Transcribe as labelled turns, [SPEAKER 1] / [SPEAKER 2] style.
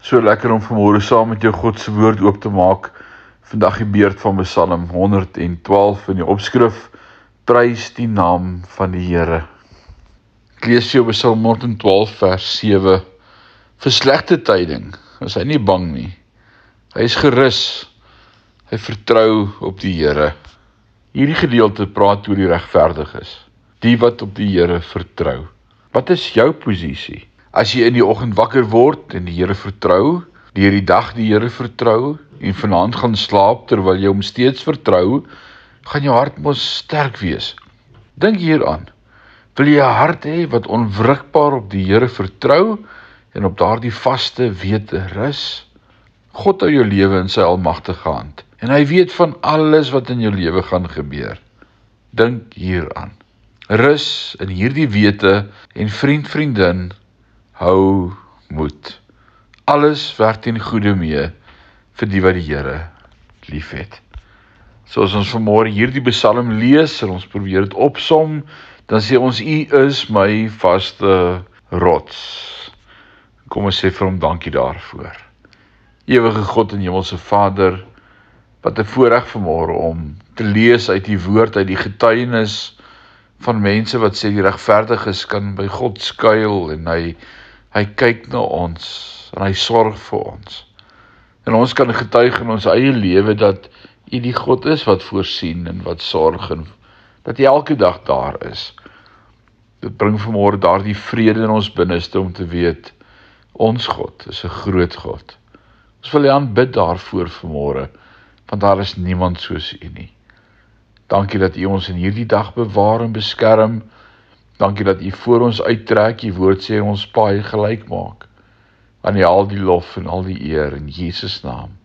[SPEAKER 1] So lekker om vanmôre saam met jou God se woord oop te maak. Vandag die beurt van Psalm 112 in die opskrif Prys die naam van die Here. Ek lees jou Psalm 112 vers 7. Vir slegte tyding is hy nie bang nie. Hy is gerus. Hy vertrou op die Here. Hierdie gedeelte praat oor die regverdiges, die wat op die Here vertrou. Wat is jou posisie? As jy in die oggend wakker word en die Here vertrou, deur die dag die Here vertrou en vanaand gaan slaap terwyl jy hom steeds vertrou, gaan jou hart mos sterk wees. Dink hieraan. Wil jy 'n hart hê wat onwrikbaar op die Here vertrou en op daardie vaste wete rus? God hou jou lewe in sy almagtige hand en hy weet van alles wat in jou lewe gaan gebeur. Dink hieraan. Rus in hierdie wete en vriendin, hou moed. Alles werk ten goeie mee vir die wat die Here liefhet. So as ons vanmôre hierdie Psalm lees en ons probeer dit opsom, dan sê ons, U is my vaste rots. Kom ons sê vir hom dankie daarvoor. Ewige God en Hemelse Vader, wat 'n voorreg vanmôre om te lees uit die woord, uit die getuienis van mense wat sê die regverdiges kan by God skuil en hy kyk na ons en hy sorg vir ons. En ons kan getuig in ons eie lewe dat U die God is wat voorsien en wat sorg en dat U elke dag daar is. Dit bring vanmôre daardie vrede in ons binneste om te weet, ons God is 'n groot God. Ons wil U aanbid daarvoor vanmôre, want daar is niemand soos U nie. Dankie dat U ons in hierdie dag bewaar en beskerm. Dankie dat U voor ons uittrek, U woord sê ons paai gelyk maak. Aan U al die lof en al die eer in Jesus naam.